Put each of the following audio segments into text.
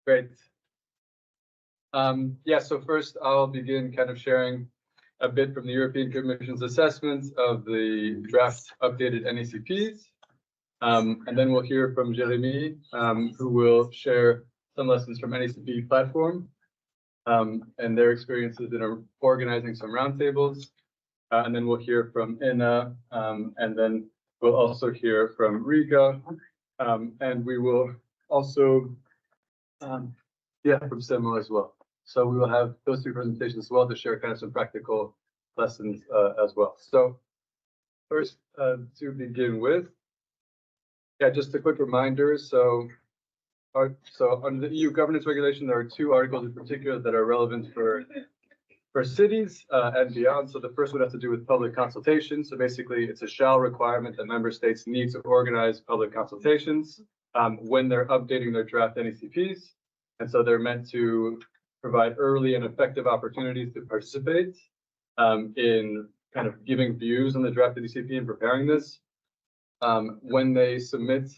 Great. Yeah, so first I'll begin kind of sharing a bit from the European Commission's assessment of the draft updated NECPs. And then we'll hear from Jeremy, who will share some lessons from NECP platform and their experiences in organizing some roundtables. And then we'll hear from Inna, and then we'll also hear from Riga, and we will also, from Semo as well. So we will have those two presentations as well to share kind of some practical lessons as well. So first, to begin with, just a quick reminder. So under the EU governance regulation, there are two articles in particular that are relevant for cities and beyond. So the first one has to do with public consultation. So basically, it's a shall requirement that member states need to organize public consultations when they're updating their draft NECPs. And so they're meant to provide early and effective opportunities to participate in kind of giving views on the draft NECP and preparing this. When they submit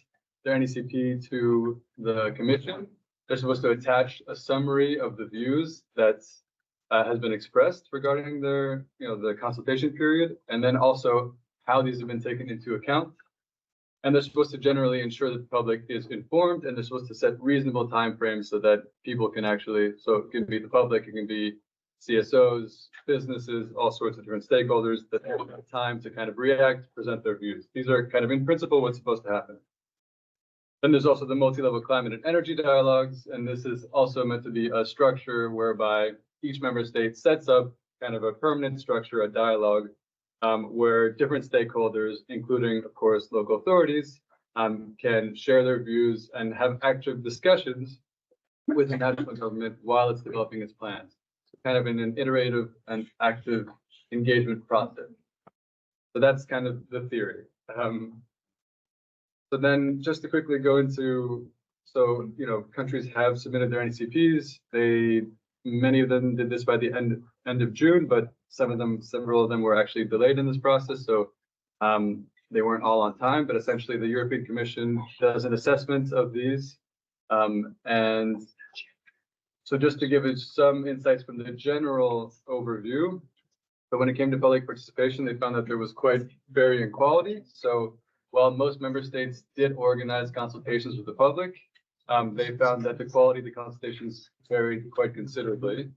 their NECP to the Commission, they're supposed to attach a summary of the views that has been expressed regarding their, the consultation period, and then also how these have been taken into account. And they're supposed to generally ensure that the public is informed, and they're supposed to set reasonable timeframes so that people can actually, so it can be the public, it can be CSOs, businesses, all sorts of different stakeholders that have time to kind of react, present their views. These are kind of in principle what's supposed to happen. Then there's also the multi-level climate and energy dialogues, and this is also meant to be a structure whereby each member state sets up kind of a permanent structure, a dialogue, where different stakeholders, including, of course, local authorities, can share their views and have active discussions with the national government while it's developing its plans. So kind of in an iterative and active engagement process. So that's kind of the theory. So then just to quickly go into, so, countries have submitted their NECPs. Many of them did this by the end of June, but several of them were actually delayed in this process. So they weren't all on time, but essentially the European Commission does an assessment of these. And so just to give it some insights from the general overview. So when it came to public participation, they found that there was quite varying quality. So while most member states did organize consultations with the public, they found that the quality of the consultations varied quite considerably,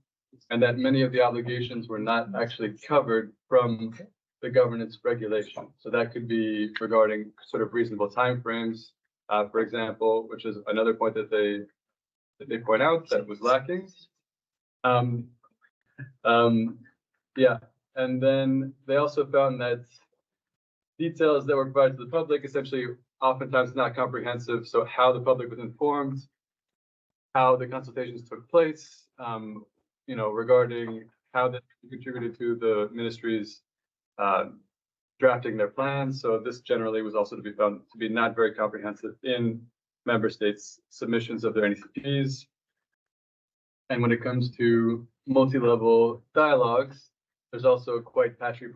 and that many of the obligations were not actually covered from the governance regulation. So that could be regarding sort of reasonable timeframes, for example, which is another point that they point out that was lacking. And then they also found that details that were provided to the public essentially oftentimes not comprehensive. So how the public was informed, how the consultations took place, regarding how they contributed to the ministries drafting their plans. So this generally was also to be found to be not very comprehensive in member states' submissions of their NECPs. And when it comes to multi-level dialogues, there's also quite patchy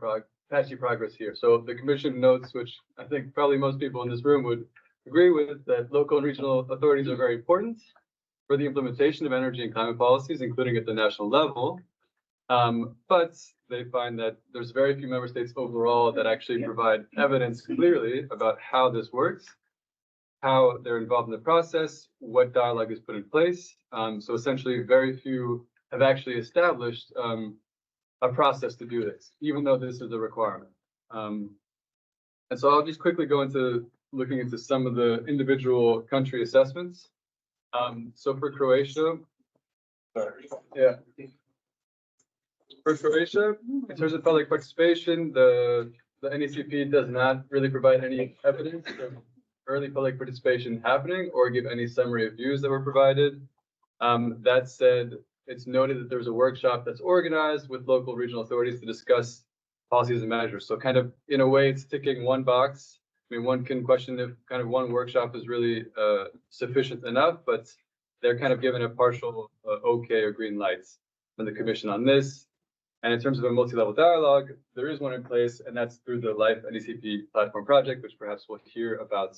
progress here. So the Commission notes, which I think probably most people in this room would agree with, that local and regional authorities are very important for the implementation of energy and climate policies, including at the national level. But they find that there's very few member states overall that actually provide evidence clearly about how this works, how they're involved in the process, what dialogue is put in place. So essentially, very few have actually established a process to do this, even though this is a requirement. And so I'll just quickly go into looking into some of the individual country assessments. So for Croatia, for Croatia, in terms of public participation, the NECP does not really provide any evidence of early public participation happening or give any summary of views that were provided. That said, it's noted that there was a workshop that's organized with local regional authorities to discuss policies and measures. So kind of in a way, it's ticking one box. I mean, one can question if kind of one workshop is really sufficient enough, but they're kind of given a partial okay or green lights from the Commission on this. And in terms of a multi-level dialogue, there is one in place, and that's through the Life NECP platform project, which perhaps we'll hear about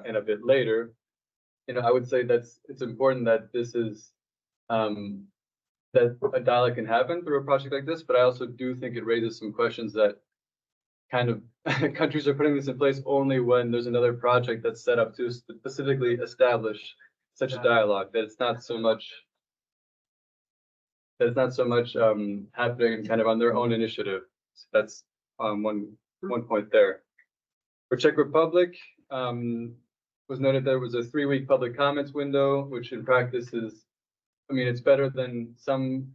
in a bit later. I would say it's important that this is that a dialogue can happen through a project like this, but I also do think it raises some questions that kind of countries are putting this in place only when there's another project that's set up to specifically establish such a dialogue, that it's not so much happening kind of on their own initiative. So that's one point there. For Czech Republic, was noted there was a 3-week public comments window, which in practice is, I mean, it's better than some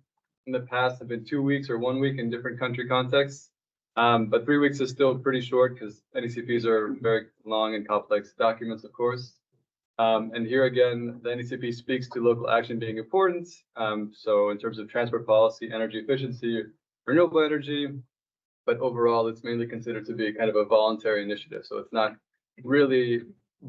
in the past have been 2 weeks or 1 week in different country contexts. But 3 weeks is still pretty short because NECPs are very long and complex documents, of course. And here again, the NECP speaks to local action being important. So in terms of transport policy, energy efficiency, renewable energy, but overall, it's mainly considered to be kind of a voluntary initiative. So it's not really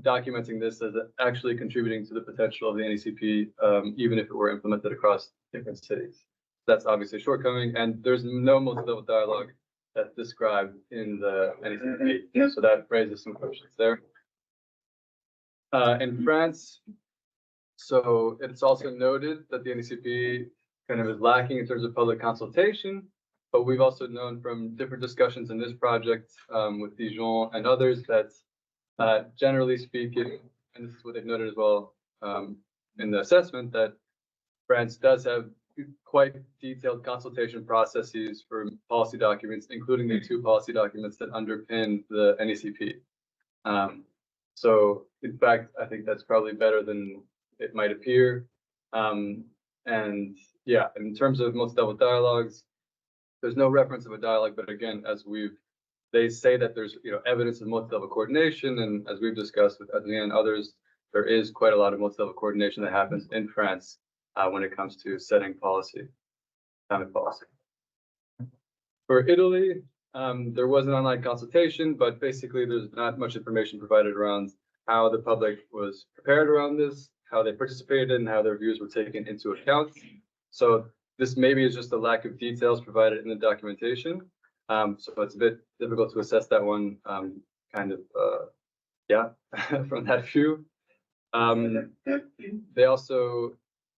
documenting this as actually contributing to the potential of the NECP, even if it were implemented across different cities. That's obviously a shortcoming, and there's no multi-level dialogue that's described in the NECP. So that raises some questions there. In France, so it's also noted that the NECP kind of is lacking in terms of public consultation, but we've also known from different discussions in this project with Dijon and others that generally speaking, and this is what they've noted as well in the assessment, that France does have quite detailed consultation processes for policy documents, including the 2 policy documents that underpin the NECP. So in fact, I think that's probably better than it might appear. And yeah, in terms of multi-level dialogues, there's no reference of a dialogue, but again, they say that there's evidence of multi-level coordination, and as we've discussed with Adrien and others, there is quite a lot of multi-level coordination that happens in France when it comes to setting policy, climate policy. For Italy, there was an online consultation, but basically there's not much information provided around how the public was prepared around this, how they participated, and how their views were taken into account. So this maybe is just a lack of details provided in the documentation. So it's a bit difficult to assess that one from that view. They also,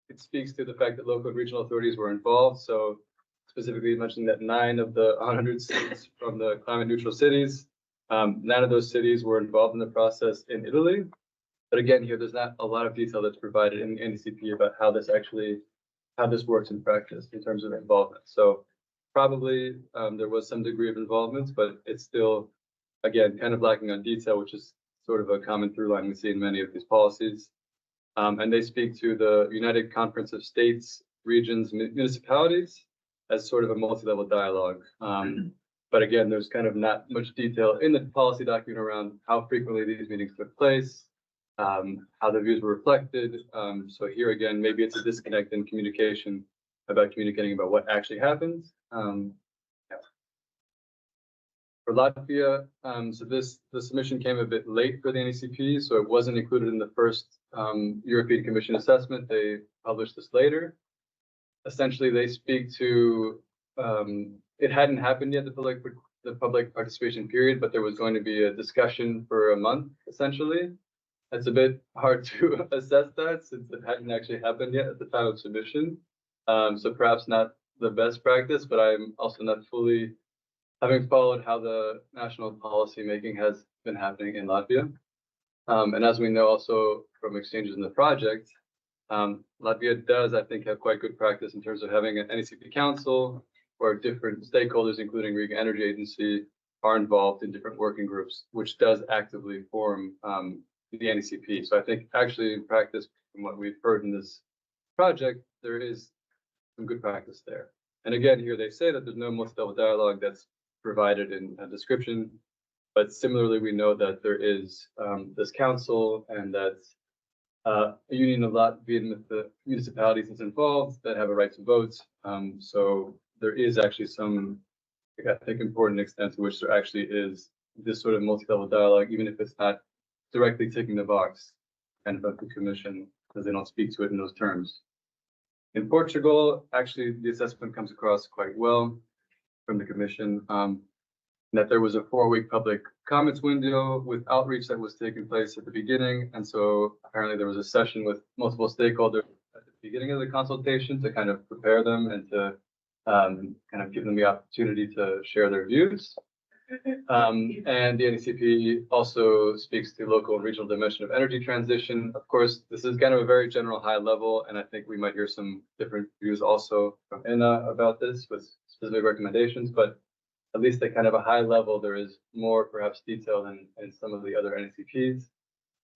it speaks to the fact that local and regional authorities were involved. So specifically mentioning that 9 of the 100 cities from the climate neutral cities, 9 of those cities were involved in the process in Italy. But again, here, there's not a lot of detail that's provided in the NECP about how this works in practice in terms of involvement. So probably there was some degree of involvement, but it's still, again, kind of lacking on detail, which is sort of a common through line we see in many of these policies. And they speak to the United Conference of States, Regions, Municipalities as sort of a multi-level dialogue. But again, there's kind of not much detail in the policy document around how frequently these meetings took place, how the views were reflected. So here again, maybe it's a disconnect in communication about communicating about what actually happens. For Latvia, so the submission came a bit late for the NECP, so it wasn't included in the first European Commission assessment. They published this later. Essentially, they speak to it hadn't happened yet, the public participation period, but there was going to be a discussion for a month, essentially. It's a bit hard to assess that since it hadn't actually happened yet at the time of submission. So perhaps not the best practice, but I'm also not fully having followed how the national policy making has been happening in Latvia. And as we know also from exchanges in the project, Latvia does, I think, have quite good practice in terms of having an NECP council where different stakeholders, including Riga Energy Agency, are involved in different working groups, which does actively form the NECP. So I think actually in practice, from what we've heard in this project, there is some good practice there. And again, here they say that there's no multi-level dialogue that's provided in a description, but similarly, we know that there is this council and that a union of Latvian municipalities is involved that have a right to vote. So there is actually some, I think, important extent to which there actually is this sort of multi-level dialogue, even if it's not directly ticking the box kind of the commission, because they don't speak to it in those terms. In Portugal, actually, the assessment comes across quite well from the commission. that there was a 4-week public comments window with outreach that was taking place at the beginning. And so apparently there was a session with multiple stakeholders at the beginning of the consultation to kind of prepare them and to kind of give them the opportunity to share their views. And the NECP also speaks to local and regional dimension of energy transition. Of course, this is kind of a very general high level, and I think we might hear some different views also from Inna about this with specific recommendations, but at least at kind of a high level, there is more perhaps detail than in some of the other NECPs.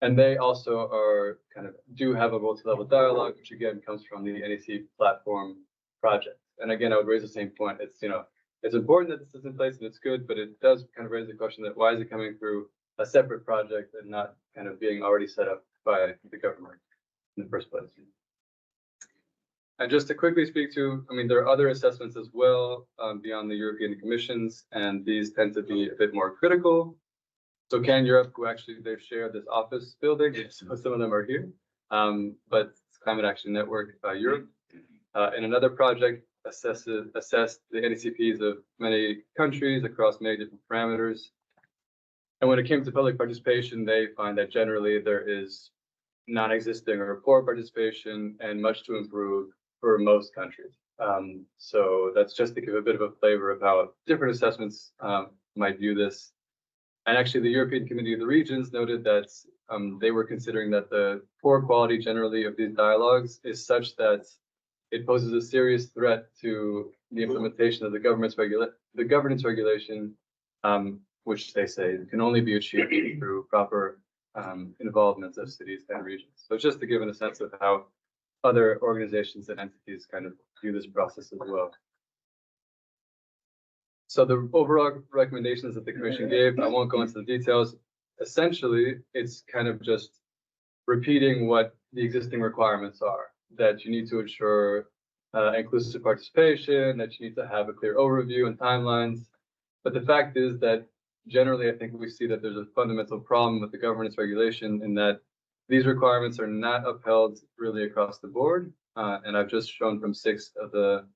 And they also are kind of do have a multi-level dialogue, which again comes from the NEC platform project. And again, I would raise the same point. It's, it's important that this is in place and it's good, but it does kind of raise the question that why is it coming through a separate project and not kind of being already set up by the government in the first place? And just to quickly speak to, there are other assessments as well beyond the European Commission's, and these tend to be a bit more critical. So Can Europe, who actually they've shared this office building, so some of them are here, but it's Climate Action Network Europe. In another project, assessed the NECPs of many countries across many different parameters. And when it came to public participation, they find that generally there is non-existing or poor participation and much to improve for most countries. So that's just to give a bit of a flavor of how different assessments might view this. And actually, the European Committee of the Regions noted that they were considering that the poor quality generally of these dialogues is such that it poses a serious threat to the implementation of the governance regulation, which they say can only be achieved through proper involvement of cities and regions. So just to give a sense of how other organizations and entities kind of view this process as well. So the overall recommendations that the Commission gave, I won't go into the details. Essentially, it's kind of just repeating what the existing requirements are, that you need to ensure inclusive participation, that you need to have a clear overview and timelines. But the fact is that generally, I think we see that there's a fundamental problem with the governance regulation in that these requirements are not upheld really across the board. And I've just shown from the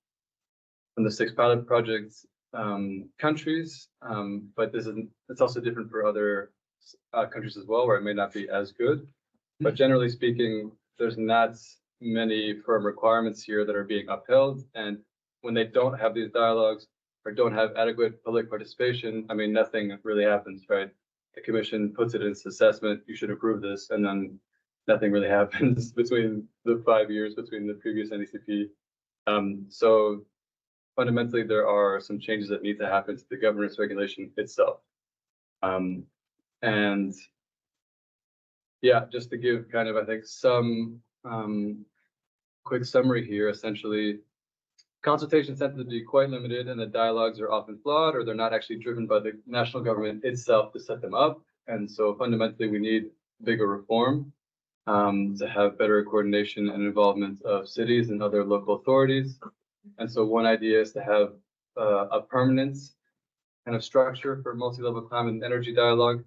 6 pilot projects countries, but it's also different for other countries as well, where it may not be as good. But generally speaking, there's not many firm requirements here that are being upheld. And when they don't have these dialogues or don't have adequate public participation, nothing really happens, right? The Commission puts it in its assessment, you should approve this, and then nothing really happens between the 5 years between the previous NECP. So fundamentally, there are some changes that need to happen to the governance regulation itself. And yeah, just to give kind of, I think, some quick summary here, essentially, consultations tend to be quite limited and the dialogues are often flawed, or they're not actually driven by the national government itself to set them up. And so fundamentally, we need bigger reform to have better coordination and involvement of cities and other local authorities. And so one idea is to have a permanent kind of structure for multi-level climate and energy dialogue.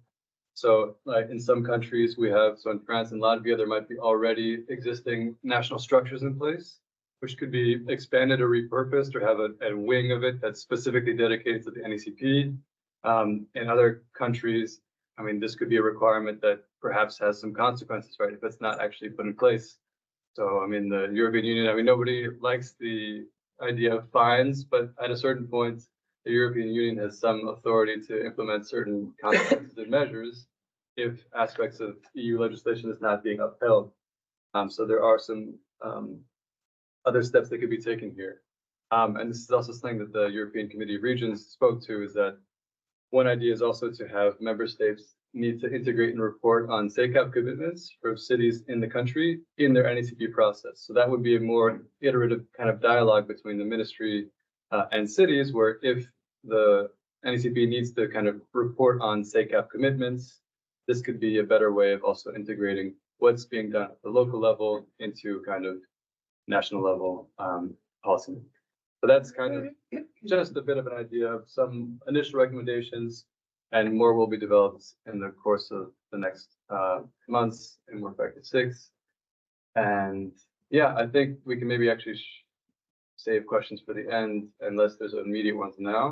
So like in some countries we have, so in France and Latvia, there might be already existing national structures in place, which could be expanded or repurposed or have a wing of it that's specifically dedicated to the NECP. In other countries, this could be a requirement that perhaps has some consequences, right, if it's not actually put in place. So, the European Union, nobody likes the idea of fines, but at a certain point, the European Union has some authority to implement certain consequences and measures if aspects of EU legislation is not being upheld. So there are some other steps that could be taken here. And this is also something that the European Committee of Regions spoke to, is that one idea is also to have member states need to integrate and report on NECP commitments for cities in the country in their NECP process. So that would be a more iterative kind of dialogue between the ministry and cities, where if the NECP needs to kind of report on NECP commitments, this could be a better way of also integrating what's being done at the local level into kind of national level policy. So that's kind of just a bit of an idea of some initial recommendations, and more will be developed in the course of the next months in Work Factor 6. And yeah, I think we can maybe actually save questions for the end, unless there's immediate ones now.